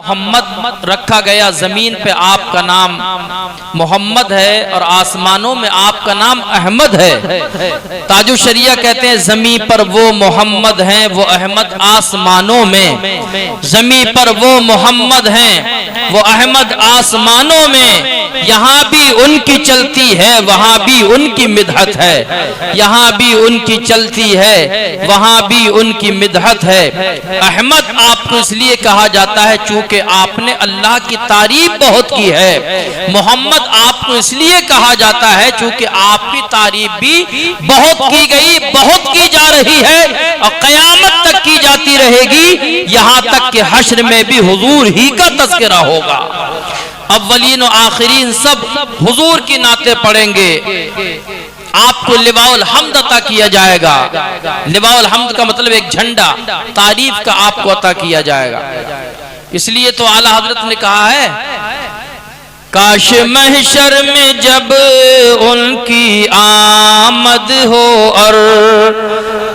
محمد رکھا گیا، زمین پہ آپ کا نام محمد ہے اور آسمانوں میں آپ کا نام احمد ہے۔ تاج الشریعہ کہتے ہیں زمین پر وہ محمد ہیں وہ احمد آسمانوں میں، زمین پر وہ محمد ہیں وہ احمد آسمانوں میں، یہاں بھی ان کی چلتی ہے وہاں بھی ان کی مدحت ہے، یہاں بھی ان کی چلتی ہے وہاں بھی ان کی مدحت ہے۔ احمد آپ کو اس لیے کہا جاتا ہے چونکہ آپ نے اللہ کی تعریف بہت کی ہے۔ محمد آپ کو اس لیے کہا جاتا ہے چونکہ آپ کی تعریف بھی بہت کی گئی، بہت کی جا رہی ہے اور قیامت تک کی جاتی رہے گی، یہاں تک کہ حشر میں بھی حضور ہی کا تذکرہ ہوگا۔ اولین و آخرین سب حضور کی نعتیں پڑھیں گے، آپ کو لواء الحمد عطا کیا جائے گا۔ لواء الحمد کا مطلب ایک جھنڈا تعریف کا آپ کو عطا کیا جائے گا۔ اس لیے تو اعلیٰ حضرت نے کہا ہے کاش محشر میں جب ان کی آمد ہو اور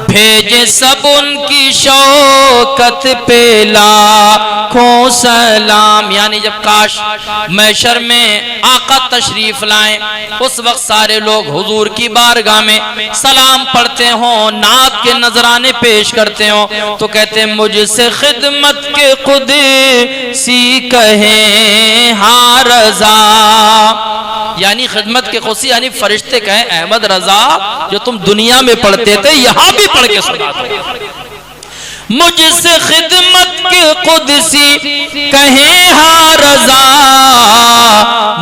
بھیجے سب ان کی شوکت پہ لاکھوں سلام، یعنی جب کاش محشر میں آقا تشریف لائیں اس وقت سارے لوگ حضور کی بارگاہ میں سلام پڑھتے ہوں، نعت کے نذرانے پیش کرتے ہوں تو کہتے ہیں مجھ سے خدمت کے قدسی کہیں ہاں رضا، یعنی خدمت کے قدسی یعنی فرشتے کہیں احمد رضا جو تم دنیا میں پڑھتے تھے یہاں بھی پڑھ کے سنا دو۔ مجھ سے خدمت کے قدسی کہیں ہاں رضا،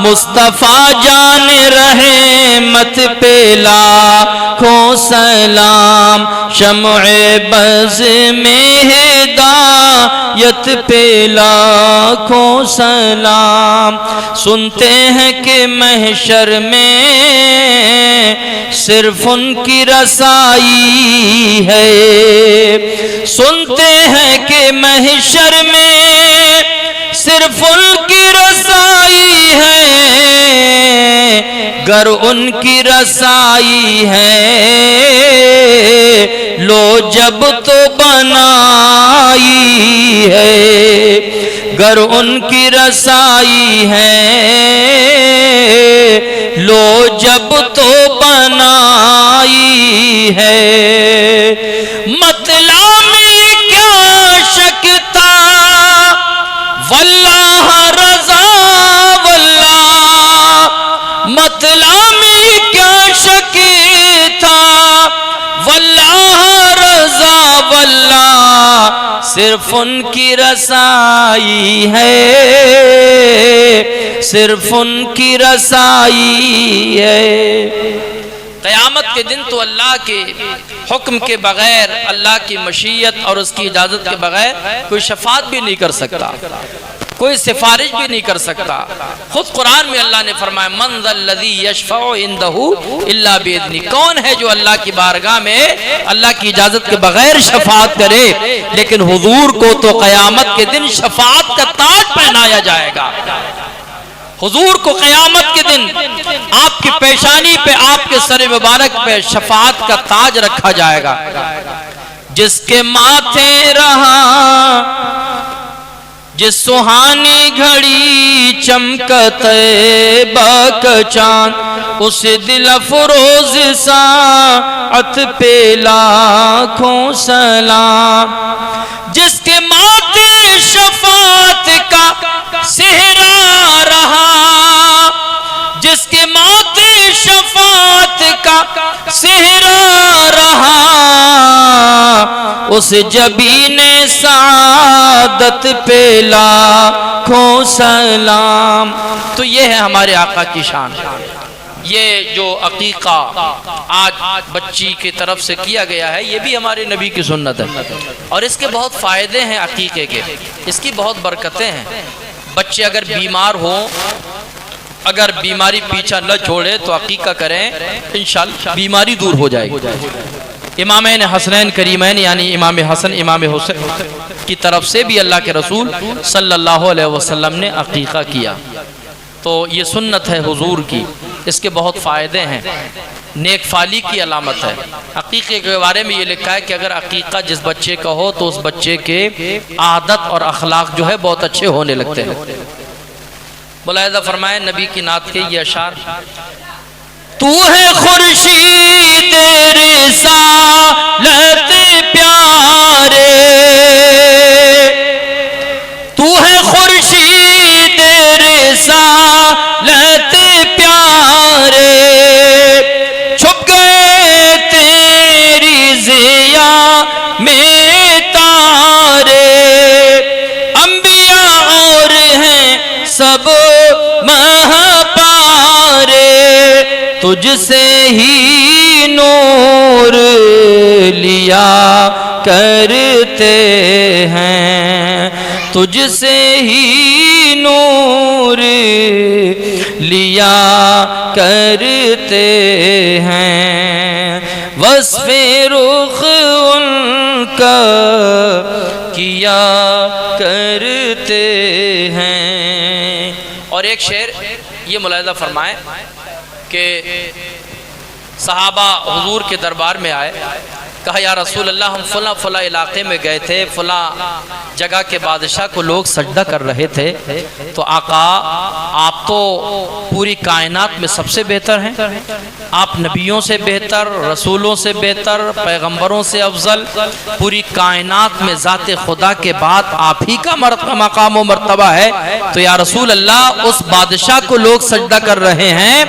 مصطفیٰ جان رحمت پہ لاکھوں سلام، شمع بز میں ہدایت پہ لاکھوں سلام۔ سنتے ہیں کہ محشر میں صرف ان کی رسائی ہے، سنتے ہیں کہ محشر میں صرف ان کی رسائی ہے، گر ان کی رسائی ہے لو جب تو بنائی ہے، گر ان کی رسائی ہے لو جب تو بنائی ہے۔ مطلع میں کیا شک تھا واللہ رضا واللہ، مطلع میں کیا شک تھا واللہ رضا واللہ، صرف ان کی رسائی ہے، صرف ان کی رسائی ہے۔ قیامت کے دن تو اللہ کے حکم کے بغیر، اللہ کی مشیت اور اس کی اجازت کے بغیر کوئی شفاعت بھی نہیں کر سکتا، کوئی سفارش بھی نہیں کر سکتا۔ خود قرآن میں اللہ نے فرمایا من ذا الذی یشفع عندہ الا باذنہ، کون ہے جو اللہ کی بارگاہ میں اللہ کی اجازت کے بغیر شفاعت کرے؟ لیکن حضور کو تو قیامت کے دن شفاعت کا تاج پہنایا جائے گا۔ حضور کو قیامت کے دن آپ کی پیشانی پہ، آپ کے سر مبارک پہ شفاعت کا تاج رکھا جائے گا۔ جس کے ماتھے رہا جس سہانی گھڑی چمکتے بک چاند، اس دل افروز ساعت پہ لاکھوں سلام۔ جس کے ماتھے شفاعت کا صحرا رہا، جس کے ماتھے شفاعت کا صحرا رہا، اس جبین سعادت پہ لاکھوں سلام۔ تو یہ ہے ہمارے آقا کی شان۔ یہ جو عقیقہ آج بچی کی طرف سے کیا گیا ہے یہ بھی ہمارے نبی کی سنت ہے، اور اس کے بہت فائدے ہیں عقیقے کے، اس کی بہت برکتیں ہیں۔ بچے اگر بیمار ہوں، اگر بیماری پیچھا نہ چھوڑے تو عقیقہ کریں، انشاءاللہ بیماری دور ہو جائے گی۔ امامین حسنین کریمین یعنی امام حسن امام حسین کی طرف سے بھی اللہ کے رسول صلی اللہ علیہ وسلم نے عقیقہ کیا، تو یہ سنت ہے حضور کی۔ اس کے بہت فائدے ہیں، نیک فالی کی علامت ہے۔ عقیقے کے بارے میں یہ لکھا ہے کہ اگر عقیقہ جس بچے کا ہو تو اس بچے کے عادت اور اخلاق جو ہے بہت اچھے ہونے لگتے ہیں۔ ملاحظہ فرمائے نبی کی نعت کے یہ اشعار: تو ہے خورشید رسالت پیارے، تو ہے خورشید رسالت پیارے، چھپ گئے تیری ضیا میں تارے، انبیاء اور ہیں سب مہپارے، تجھ سے ہی نور لیا کرتے ہیں، تجھ سے ہی نور لیا کرتے ہیں، وصف رخ ان کا کیا کرتے ہیں۔ اور ایک شعر یہ ملاحظہ فرمائیں کہ صحابہ حضور کے دربار میں آئے، کہا یا رسول اللہ ہم فلاں فلاں علاقے میں گئے تھے، فلاں جگہ کے بادشاہ کو لوگ سجدہ کر رہے تھے، تو آقا آپ تو پوری کائنات میں سب سے بہتر ہیں، آپ نبیوں سے بہتر، رسولوں سے بہتر، پیغمبروں سے افضل، پوری کائنات میں ذات خدا کے بعد آپ ہی کا مقام و مرتبہ ہے، تو یا رسول اللہ اس بادشاہ کو لوگ سجدہ کر رہے ہیں،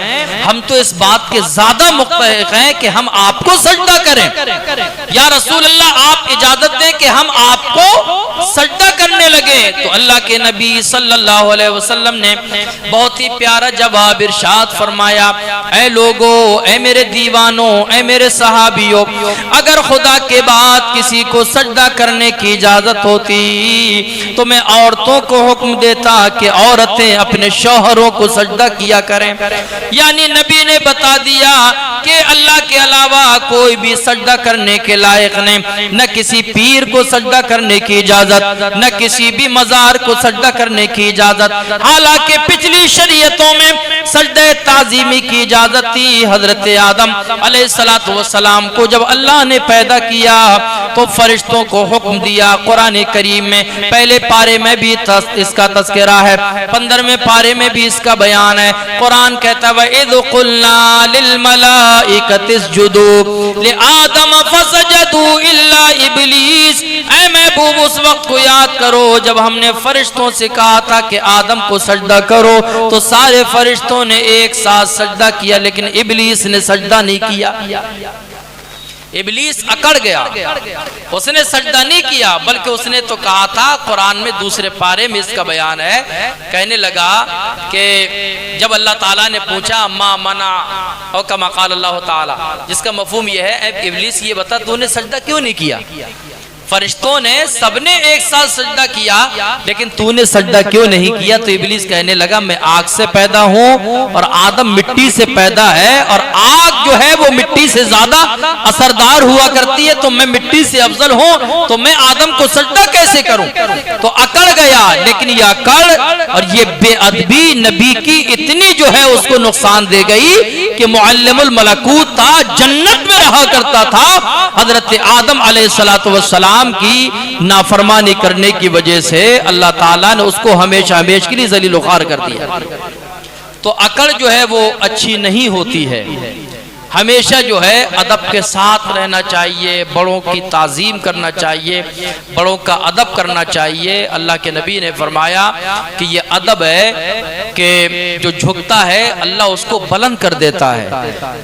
ہم تو اس بات کے زیادہ مستحق ہیں کہ ہم آپ کو سجدہ کریں، یا رسول اللہ آپ اجازت دیں کہ ہم آپ کو سجدہ کرنے لگے۔ تو اللہ کے نبی صلی اللہ علیہ وسلم نے بہت ہی پیارا جواب ارشاد فرمایا: اے لوگو، اے میرے دیوانوں، اے میرے صحابیوں، اگر خدا کے بعد کسی کو سجدہ کرنے کی اجازت ہوتی تو میں عورتوں کو حکم دیتا کہ عورتیں اپنے شوہروں کو سجدہ کیا کریں، یعنی نبی نے بتا دیا کہ اللہ کے علاوہ کوئی بھی سجدہ کرنے کے لائق نہیں، نہ کسی پیر کو سجدہ کرنے کی اجازت، نہ کسی بھی مزار کو سجدہ کرنے کی اجازت، حالانکہ پچھلی شریعتوں میں سجدہ تعظیمی کی اجازت تھی۔ حضرت آدم علیہ السلام کو جب اللہ نے پیدا کیا تو فرشتوں کو حکم دیا، قرآن کریم میں پہلے پارے میں بھی اس کا تذکرہ ہے، 15ویں پارے میں بھی اس کا بیان ہے۔ قرآن کہتا ہے وَإِذْ قُلْنَا لِلْمَلَائِكَةِ اسْجُدُوا لِآدَمَ فَسَجَدُوا إِلَّا إِبْلِيسَ، اے محبوب اس وقت کو یاد کرو جب ہم نے فرشتوں سے کہا تھا کہ آدم کو سجدہ کرو تو سارے فرشتوں نے ایک ساتھ سجدہ کیا، لیکن ابلیس نے سجدہ نہیں کیا۔ ابلیس اکڑ گیا، اس نے سجدہ نہیں کیا، بلکہ اس نے تو کہا تھا، قرآن میں دوسرے پارے میں اس کا بیان ہے، کہنے لگا کہ جب اللہ تعالیٰ نے پوچھا ما منع او کما قال اللہ تعالیٰ، جس کا مفہوم یہ ہے اے ابلیس یہ بتا تو نے سجدہ کیوں نہیں کیا؟ فرشتوں نے سب نے ایک ساتھ سجدہ کیا لیکن تو نے سجدہ کیوں نہیں کیا؟ تو ابلیس کہنے لگا میں آگ سے پیدا ہوں اور آدم مٹی سے پیدا ہے، اور آگ جو ہے وہ مٹی سے زیادہ اثردار ہوا کرتی ہے، تو میں مٹی سے افضل ہوں تو میں آدم کو سجدہ کیسے کروں؟ تو اکڑ گیا، لیکن یہ اکڑ اور یہ بے ادبی نبی کی اتنی جو ہے اس کو نقصان دے گئی کہ معلم الملکوت تھا، جنت میں رہا کرتا تھا، حضرت آدم علیہ السلام کی نافرمانی کرنے کی وجہ سے اللہ تعالیٰ نے اس کو ہمیشہ ہمیشہ کے لیے ذلیل و خوار کر دیا۔ تو اکڑ جو ہے وہ اچھی نہیں ہوتی ہے، ہمیشہ جو ہے ادب کے ساتھ رہنا چاہیے، بڑوں کی تعظیم کرنا چاہیے، بڑوں کا ادب کرنا چاہیے۔ اللہ کے نبی نے فرمایا کہ یہ ادب ہے کہ جو جھکتا ہے اللہ اس کو بلند کر دیتا ہے،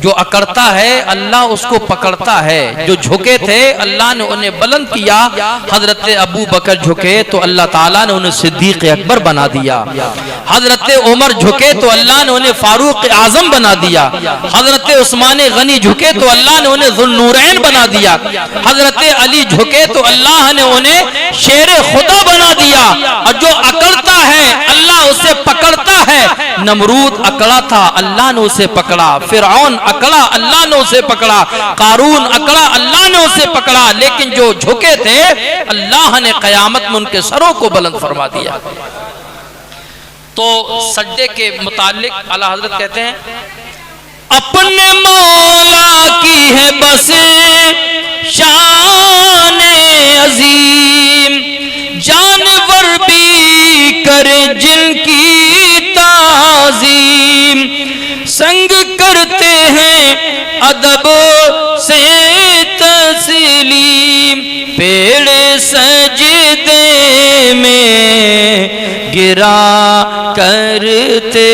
جو اکڑتا ہے اللہ اس کو پکڑتا ہے۔ جو جھکے تھے اللہ نے انہیں بلند کیا، حضرت ابو بکر جھکے تو اللہ تعالیٰ نے انہیں صدیق اکبر بنا دیا، حضرت عمر جھکے تو اللہ نے انہیں فاروق اعظم بنا دیا، حضرت عثمان غنی جھکے تو اللہ نے انہیں ذو النورین بنا دیا، حضرت علی جھکے تو اللہ نے انہیں شیر خدا بنا دیا۔ اور جو اکڑتا ہے اللہ اسے پکڑتا ہے۔ نمرود اکڑا تھا اللہ نے اسے پکڑا، فرعون اکڑا اللہ نے اسے پکڑا، قارون اکڑا اللہ نے اسے پکڑا، لیکن جو جھکے تھے اللہ نے قیامت میں ان کے سروں کو بلند فرما دیا۔ تو سجدے کے متعلق اعلیٰ حضرت کہتے ہیں اپنے مولا کی ہے بس شان عظیم، جانور بھی کرے جن کی تعظیم، سنگ کرتے ہیں ادب سے تسلیم، پیڑ سجدے میں گرا کرتے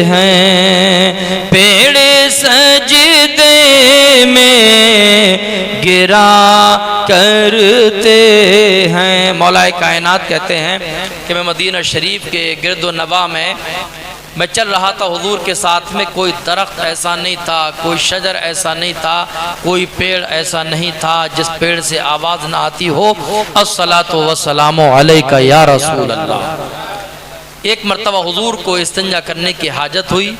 ہیں، پیڑ سجدے میں گرا کرتے ہیں۔ مولا کائنات کہتے ہیں کہ میں مدینہ شریف کے گرد و نواح میں چل رہا تھا، حضور کے ساتھ میں کوئی درخت ایسا نہیں تھا، کوئی شجر ایسا نہیں تھا، کوئی پیڑ ایسا نہیں تھا جس پیڑ سے آواز نہ آتی ہو الصلاۃ والسلام علیک یا رسول اللہ۔ ایک مرتبہ حضور کو استنجا کرنے کی حاجت ہوئی،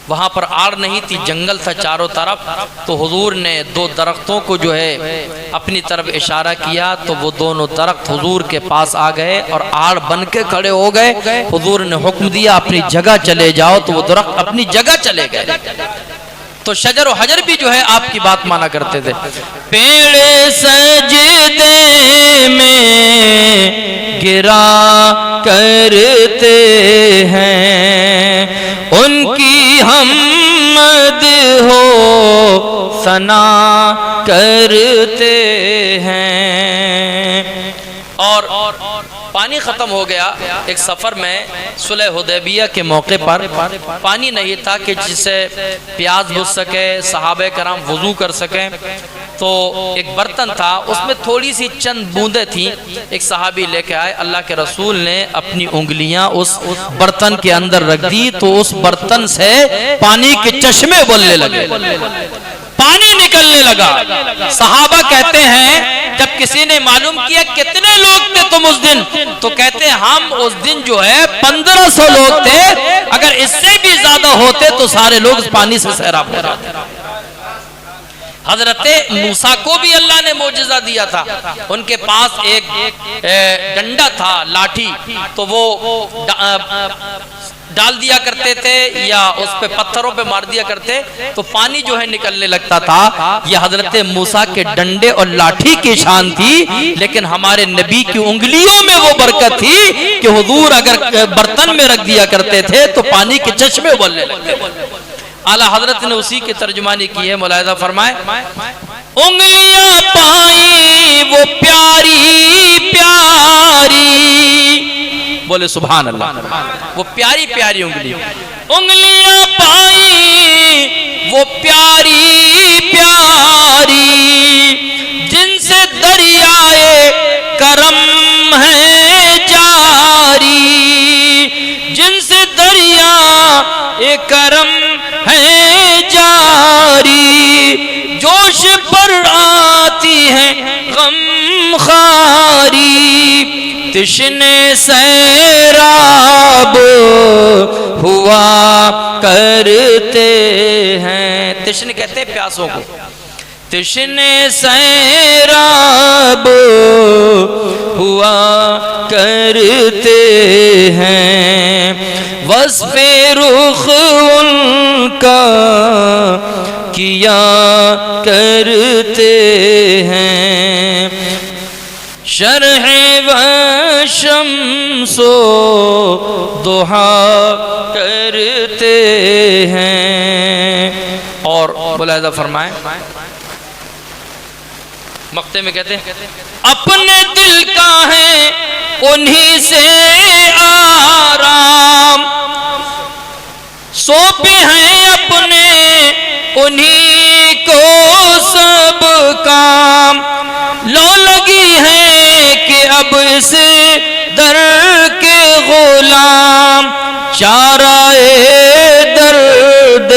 وہاں پر آڑ نہیں تھی، جنگل تھا چاروں طرف، تو حضور نے دو درختوں کو جو ہے اپنی طرف اشارہ کیا تو وہ دونوں درخت حضور کے پاس آ گئے اور آڑ بن کے کھڑے ہو گئے۔ حضور نے حکم دیا اپنی جگہ چلے جاؤ تو وہ درخت اپنی جگہ چلے گئے۔ تو شجر و حجر بھی جو ہے آپ کی بات مانا کرتے تھے۔ پیڑ سجدے میں گرا کرتے ہیں، ان کی حمد ہو ثنا کرتے ہیں۔ اور پانی ختم ہو گیا۔ ایک سفر میں صلح حدیبیہ کے موقع پر پانی نہیں تھا کہ جس سے پیاس بجھ سکے، صحابہ کرام وضو کر سکیں، تو ایک برتن تھا، اس میں تھوڑی سی چند بوندیں تھیں، ایک صحابی لے کے آئے، اللہ کے رسول نے اپنی انگلیاں اس برتن کے اندر رکھ دی تو اس برتن سے پانی کے چشمے ابلنے لگے، پانی نکلنے لگا۔ صحابہ کہتے ہیں جب کسی نے معلوم کیا کتنے لوگ تھے تم اس دن، تو کہتے ہیں ہم اس دن جو ہے 1500 لوگ تھے، اگر اس سے بھی زیادہ ہوتے تو سارے لوگ اس پانی سے سیراب ہو جاتے۔ حضرت موسیٰ کو بھی اللہ نے معجزہ دیا تھا، ان کے پاس ایک ڈنڈا تھا، لاٹھی، تو وہ ڈال دیا کرتے تھے یا اس پہ پتھروں پہ مار دیا کرتے تو پانی جو ہے نکلنے لگتا تھا۔ یہ حضرت موسیٰ کے ڈنڈے اور لاٹھی کی شان تھی، لیکن ہمارے نبی کی انگلیوں میں وہ برکت تھی کہ حضور اگر برتن میں رکھ دیا کرتے تھے تو پانی کے چشمے ابلنے لگتے۔ اعلیٰ حضرت نے اسی کی ترجمانی کی ہے، ملاحظہ فرمائے، انگلیاں پائیں وہ پیاری پیاری، بولے سبحان اللہ، وہ پیاری پیاری انگلیاں پائیں وہ پیاری پیاری، جن سے دریائے کرم ہے جاری، جن سے دریائے کرم ہے جاری، جوش پر آتی ہے غم خاری، تشنے سیراب ہوا کرتے ہیں۔ تشنے کہتے ہیں پیاسوں کو، تشنے سیراب ہوا کرتے ہیں، وصف رخ ان کا کیا کرتے ہیں، شرح و شمس و ضحا کرتے ہیں۔ اور ملاحظہ فرمائیں، مقطع میں کہتے ہیں اپنے دل کا ہے انہی سے آرام، سونپے ہیں اپنے انہی کو سب کام، لو لگی ہے کہ اب اس در کے غلام، چارہ درد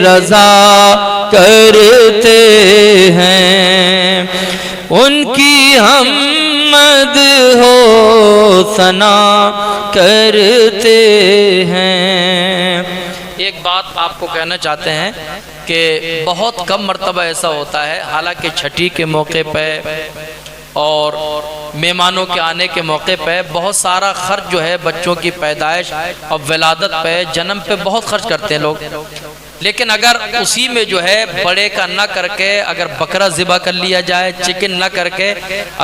رضا کرتے ہیں، ان کی حمد ہو ثنا کرتے ہیں۔ ایک بات آپ کو کہنا چاہتے ہیں کہ بہت کم مرتبہ ایسا ہوتا ہے، حالانکہ چھٹی کے موقع پہ اور مہمانوں کے آنے کے موقع پہ بہت سارا خرچ جو ہے بچوں کی پیدائش اور ولادت پہ، جنم پہ بہت خرچ کرتے ہیں لوگ، لیکن اگر اسی میں جو ہے بڑے کا نہ کر کے اگر بکرا ذبح کر لیا جائے، چکن نہ کر کے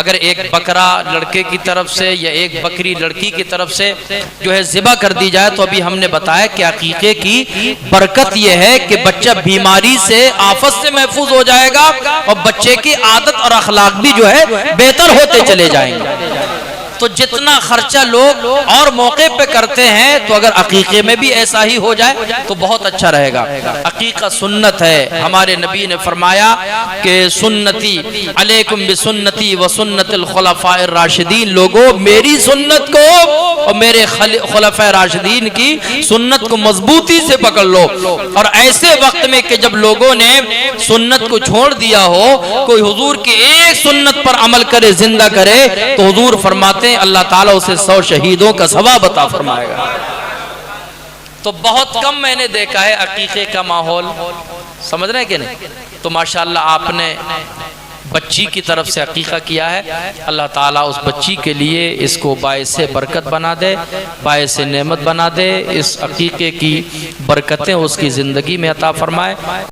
اگر ایک بکرا لڑکے کی طرف سے یا ایک بکری لڑکی کی طرف سے جو ہے ذبح کر دی جائے، تو ابھی ہم نے بتایا کہ عقیقے کی برکت یہ ہے کہ بچہ بیماری سے، آفت سے محفوظ ہو جائے گا، اور بچے کی عادت اور اخلاق بھی جو ہے بہتر ہوتے چلے جائیں گے۔ تو جتنا خرچہ لوگ اور موقع پہ کرتے ہیں، تو اگر عقیقے میں بھی ایسا ہی ہو جائے تو بہت اچھا رہے گا۔ عقیقہ سنت ہے، ہمارے نبی نے فرمایا کہ سنتی علیکم بسنتی و سنت الخلفاء الراشدین، لوگوں میری سنت کو اور میرے خلفاء راشدین کی سنت کو مضبوطی سے پکڑ لو۔ اور ایسے وقت میں کہ جب لوگوں نے سنت کو چھوڑ دیا ہو، کوئی حضور کی ایک سنت پر عمل کرے، زندہ کرے، تو حضور فرماتے اللہ تعالیٰ اسے 100 شہیدوں کا ثواب عطا فرمائے گا۔ تو بہت کم میں نے دیکھا ہے عقیقے کا ماحول، سمجھ رہے ہیں کہ نہیں؟ تو ماشاءاللہ آپ نے بچی کی طرف سے عقیقہ کیا ہے، اللہ تعالیٰ اس بچی کے لیے اس کو باعث برکت بنا دے، باعث نعمت بنا دے، اس عقیقے کی برکتیں اس کی زندگی میں عطا فرمائے۔